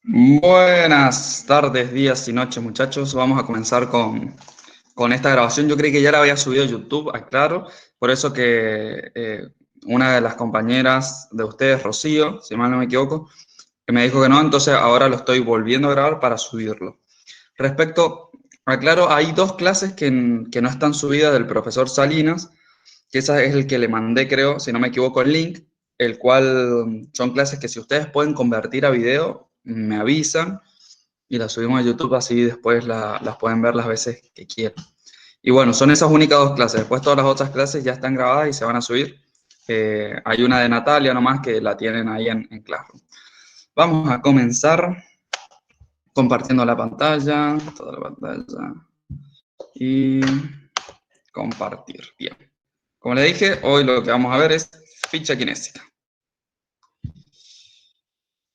Buenas tardes, días y noches, muchachos. Vamos a comenzar con esta grabación. Yo creí que ya la había subido a YouTube, aclaro. Por eso que una de las compañeras de ustedes, Rocío, si mal no me equivoco, que me dijo que no, entonces ahora lo estoy volviendo a grabar para subirlo. Respecto, aclaro, hay dos clases que no están subidas del profesor Salinas, que esa es el que le mandé, creo, si no me equivoco, el link, el cual son clases que si ustedes pueden convertir a video, me avisan y las subimos a YouTube, así después las pueden ver las veces que quieran. Y bueno, son esas únicas dos clases. Después todas las otras clases ya están grabadas y se van a subir. Hay una de Natalia nomás que la tienen ahí en Classroom. Vamos a comenzar compartiendo la pantalla, toda la pantalla y compartir. Bien. Como le dije, hoy lo que vamos a ver es ficha kinésica.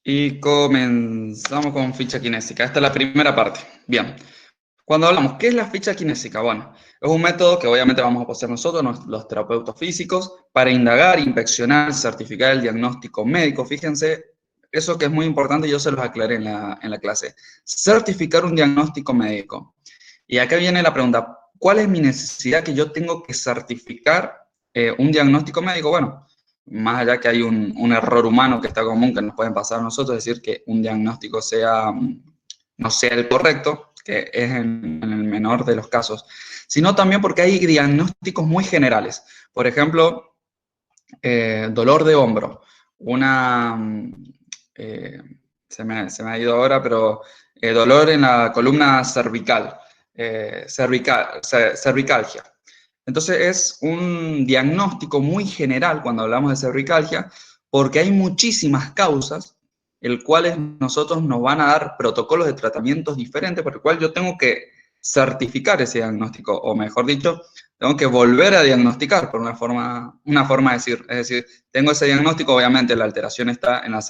Y comenzamos con ficha kinésica. Esta es la primera parte. Bien. Cuando hablamos, ¿qué es la ficha kinésica? Bueno, es un método que obviamente vamos a poseer nosotros, los terapeutas físicos, para indagar, inspeccionar, certificar el diagnóstico médico. Fíjense, eso que es muy importante, yo se los aclaré en la clase. Certificar un diagnóstico médico. Y acá viene la pregunta, ¿cuál es mi necesidad que yo tengo que certificar un diagnóstico médico? Bueno, más allá que hay un error humano que está común, que nos pueden pasar a nosotros, decir que un diagnóstico sea, no sea el correcto, que es en el menor de los casos, sino también porque hay diagnósticos muy generales. Por ejemplo, dolor de hombro, una, eh, se me ha ido ahora, pero dolor en la columna cervical, cervicalgia. Entonces es un diagnóstico muy general cuando hablamos de cervicalgia, porque hay muchísimas causas, el cuales nosotros nos van a dar protocolos de tratamientos diferentes, por el cual yo tengo que certificar ese diagnóstico, o mejor dicho, tengo que volver a diagnosticar por una forma de decir. Es decir, tengo ese diagnóstico, obviamente la alteración está en las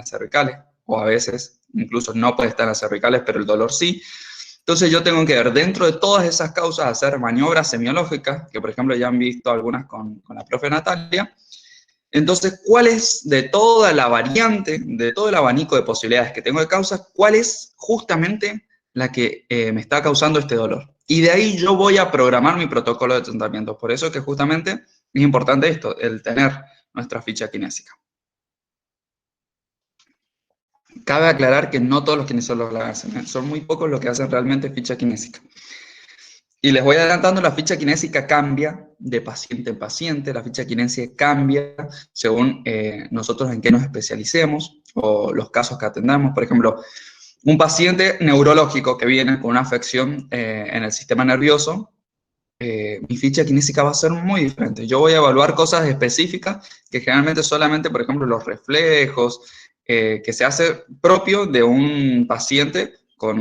cervicales, o a veces incluso no puede estar en las cervicales, pero el dolor sí. Entonces yo tengo que ver dentro de todas esas causas, hacer maniobras semiológicas, que por ejemplo ya han visto algunas con la profe Natalia. Entonces, ¿cuál es de toda la variante, de todo el abanico de posibilidades que tengo de causas, cuál es justamente la que me está causando este dolor? Y de ahí yo voy a programar mi protocolo de tratamiento. Por eso es que justamente es importante esto, el tener nuestra ficha kinésica. Cabe aclarar que no todos los kinesiólogos la hacen, son muy pocos los que hacen realmente ficha kinésica. Y les voy adelantando, la ficha kinésica cambia de paciente en paciente, la ficha kinésica cambia según nosotros en qué nos especialicemos o los casos que atendamos. Por ejemplo, un paciente neurológico que viene con una afección en el sistema nervioso, mi ficha kinésica va a ser muy diferente. Yo voy a evaluar cosas específicas que generalmente solamente, por ejemplo, los reflejos, que se hace propio de un paciente con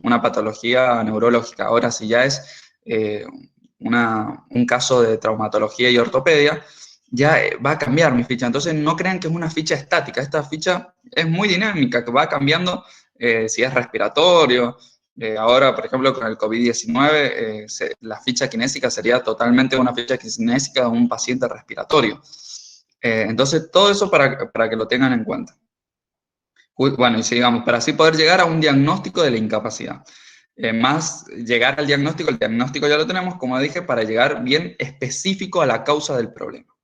una patología neurológica. Ahora, si ya es un caso de traumatología y ortopedia, ya va a cambiar mi ficha. Entonces, no crean que es una ficha estática. Esta ficha es muy dinámica, que va cambiando si es respiratorio. Ahora, por ejemplo, con el COVID-19, la ficha kinésica sería totalmente una ficha kinésica de un paciente respiratorio. Entonces, todo eso para que lo tengan en cuenta. Bueno, y sigamos, para así poder llegar a un diagnóstico de la incapacidad. Más llegar al diagnóstico, el diagnóstico ya lo tenemos, como dije, para llegar bien específico a la causa del problema.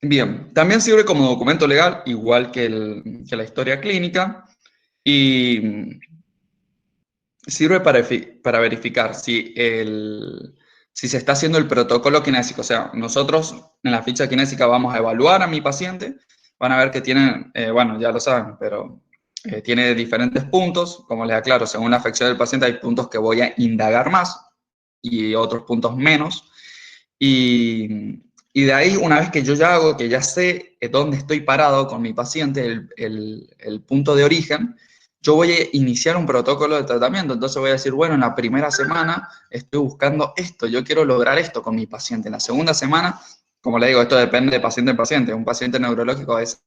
Bien, también sirve como documento legal, igual que la historia clínica, y sirve para verificar si se está haciendo el protocolo kinésico. O sea, nosotros en la ficha kinésica vamos a evaluar a mi paciente, van a ver que tiene, bueno, ya lo saben, pero tiene diferentes puntos. Como les aclaro, según la afección del paciente hay puntos que voy a indagar más y otros puntos menos. Y de ahí, una vez que yo ya hago, que ya sé dónde estoy parado con mi paciente, el punto de origen, yo voy a iniciar un protocolo de tratamiento. Entonces voy a decir, bueno, en la primera semana estoy buscando esto, yo quiero lograr esto con mi paciente. En la segunda semana, como le digo, esto depende de paciente en paciente. Un paciente neurológico, a veces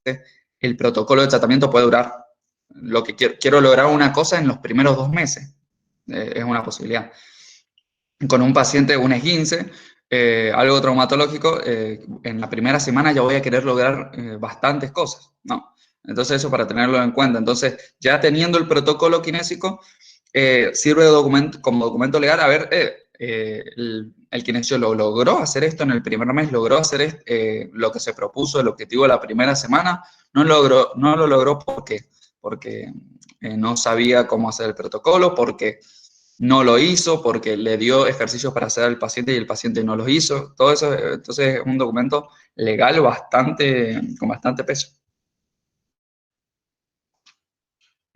el protocolo de tratamiento puede durar lo que quiero lograr una cosa en los primeros 2 meses. Es una posibilidad. Con un paciente, un esguince, algo traumatológico, en la primera semana ya voy a querer lograr bastantes cosas, ¿no? Entonces eso para tenerlo en cuenta. Entonces ya teniendo el protocolo kinésico, sirve como documento legal. A ver, el kinesiólogo logró hacer esto en el primer mes, logró hacer lo que se propuso, el objetivo de la primera semana, no lo logró porque no sabía cómo hacer el protocolo, porque no lo hizo, porque le dio ejercicios para hacer al paciente y el paciente no los hizo. Todo eso, entonces es un documento legal con bastante peso.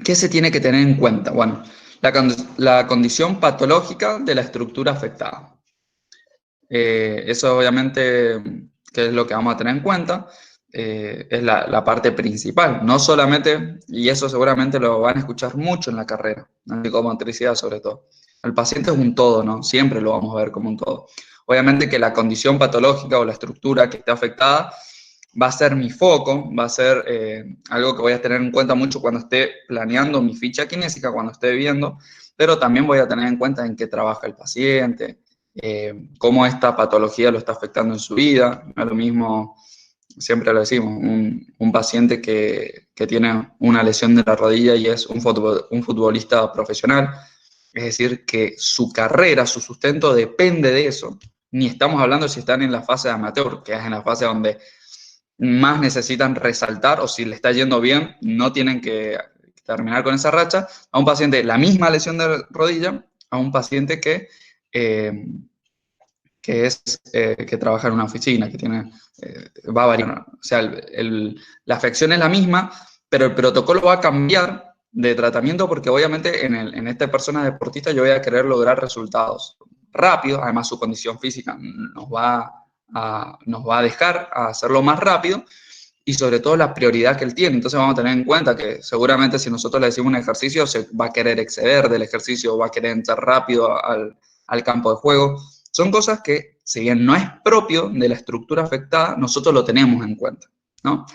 ¿Qué se tiene que tener en cuenta? Bueno, la condición patológica de la estructura afectada. Eso obviamente, que es lo que vamos a tener en cuenta, es la parte principal. No solamente, y eso seguramente lo van a escuchar mucho en la carrera, en psicomotricidad sobre todo. El paciente es un todo, ¿no? Siempre lo vamos a ver como un todo. Obviamente que la condición patológica o la estructura que esté afectada va a ser mi foco, va a ser algo que voy a tener en cuenta mucho cuando esté planeando mi ficha kinésica, cuando esté viendo, pero también voy a tener en cuenta en qué trabaja el paciente, cómo esta patología lo está afectando en su vida. No es lo mismo, siempre lo decimos, un paciente que tiene una lesión de la rodilla y es un futbolista profesional, es decir, que su carrera, su sustento depende de eso. Ni estamos hablando si están en la fase de amateur, que es en la fase donde más necesitan resaltar, o si le está yendo bien, no tienen que terminar con esa racha, a un paciente la misma lesión de rodilla, a un paciente eh, que trabaja en una oficina, que tiene, va a variar. O sea, la afección es la misma, pero el protocolo va a cambiar de tratamiento porque obviamente en esta persona deportista yo voy a querer lograr resultados rápidos, además su condición física nos va a dejar a hacerlo más rápido, y sobre todo la prioridad que él tiene. Entonces vamos a tener en cuenta que seguramente si nosotros le decimos un ejercicio, se va a querer exceder del ejercicio, va a querer entrar rápido al campo de juego. Son cosas que, si bien no es propio de la estructura afectada, nosotros lo tenemos en cuenta, ¿no?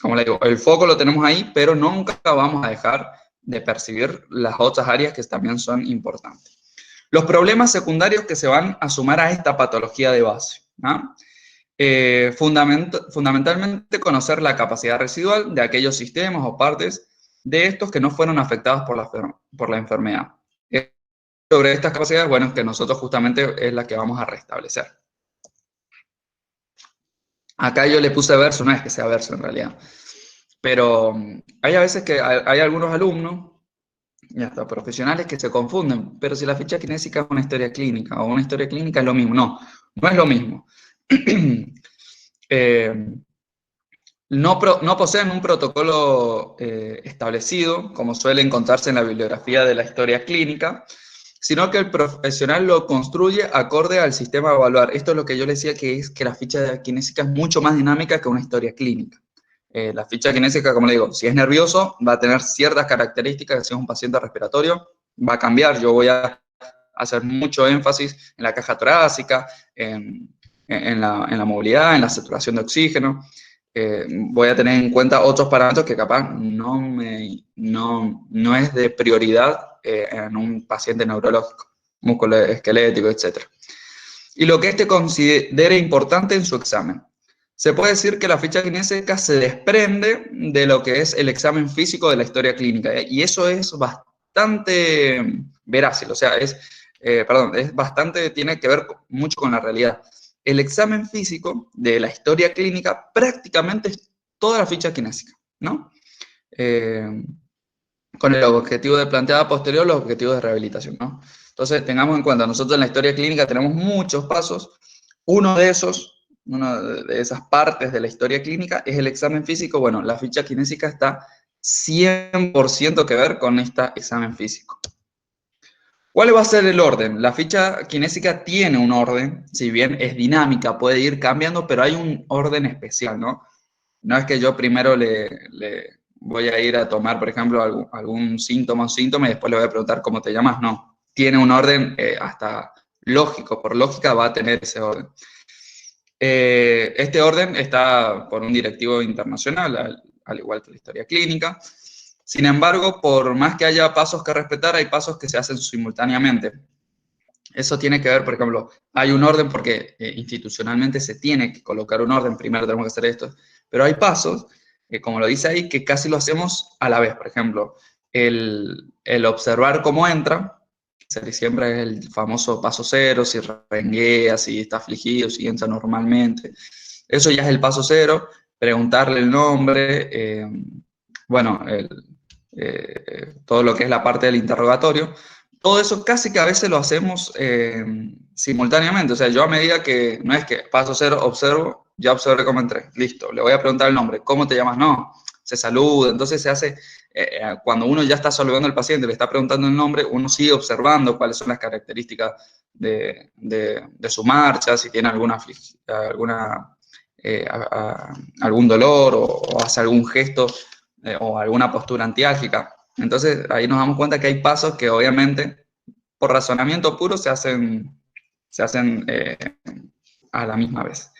Como le digo, el foco lo tenemos ahí, pero nunca vamos a dejar de percibir las otras áreas que también son importantes. Los problemas secundarios que se van a sumar a esta patología de base, ¿no? Fundamentalmente conocer la capacidad residual de aquellos sistemas o partes de estos que no fueron afectados por la enfermedad. Sobre estas capacidades, bueno, que nosotros justamente es la que vamos a restablecer. Acá yo le puse verso, no es que sea verso en realidad, pero hay a veces que hay algunos alumnos y hasta profesionales que se confunden, pero si la ficha kinésica es una historia clínica o una historia clínica es lo mismo, no es lo mismo. No poseen un protocolo establecido, como suele encontrarse en la bibliografía de la historia clínica, sino que el profesional lo construye acorde al sistema a evaluar. Esto es lo que yo le decía, que es que la ficha kinésica es mucho más dinámica que una historia clínica. La ficha kinésica, como le digo, si es nervioso, va a tener ciertas características, si es un paciente respiratorio, va a cambiar. Yo voy a hacer mucho énfasis en la caja torácica, en la movilidad, en la saturación de oxígeno. Voy a tener en cuenta otros parámetros que capaz no es de prioridad en un paciente neurológico, músculo esquelético, etc. Y lo que éste considere importante en su examen. Se puede decir que la ficha kinésica se desprende de lo que es el examen físico de la historia clínica, y eso es bastante verácil, o sea, es bastante, tiene que ver mucho con la realidad. El examen físico de la historia clínica prácticamente es toda la ficha kinésica, ¿no? Con el objetivo de plantear a posterior los objetivos de rehabilitación, ¿no? Entonces, tengamos en cuenta, nosotros en la historia clínica tenemos muchos pasos. Una de esas partes de la historia clínica es el examen físico. Bueno, la ficha kinésica está 100% que ver con este examen físico. ¿Cuál va a ser el orden? La ficha kinésica tiene un orden, si bien es dinámica, puede ir cambiando, pero hay un orden especial, ¿no? No es que yo primero le voy a ir a tomar, por ejemplo, algún síntoma o síntoma y después le voy a preguntar cómo te llamas. No, tiene un orden hasta lógico, por lógica va a tener ese orden. Este orden está por un directivo internacional, al igual que la historia clínica. Sin embargo, por más que haya pasos que respetar, hay pasos que se hacen simultáneamente. Eso tiene que ver, por ejemplo, hay un orden porque institucionalmente se tiene que colocar un orden, primero tenemos que hacer esto, pero hay pasos como lo dice ahí, que casi lo hacemos a la vez. Por ejemplo, el observar cómo entra, siempre es el famoso paso cero, si renguea, si está afligido, si entra normalmente. Eso ya es el paso cero, preguntarle el nombre, bueno, todo lo que es la parte del interrogatorio. Todo eso casi que a veces lo hacemos simultáneamente. O sea, yo a medida que, no es que paso cero, observo, ya observé cómo entré. Listo, le voy a preguntar el nombre. ¿Cómo te llamas? No, se saluda. Entonces se hace, cuando uno ya está saludando al paciente, le está preguntando el nombre, uno sigue observando cuáles son las características de su marcha, si tiene algún dolor o hace algún gesto o alguna postura antiálgica. Entonces ahí nos damos cuenta que hay pasos que obviamente por razonamiento puro se hacen a la misma vez.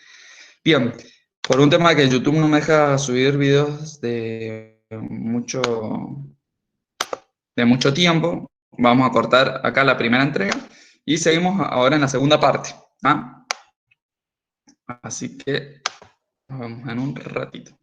Bien, por un tema que YouTube no me deja subir videos de mucho tiempo, vamos a cortar acá la primera entrega y seguimos ahora en la segunda parte. ¿Ah? Así que nos vemos en un ratito.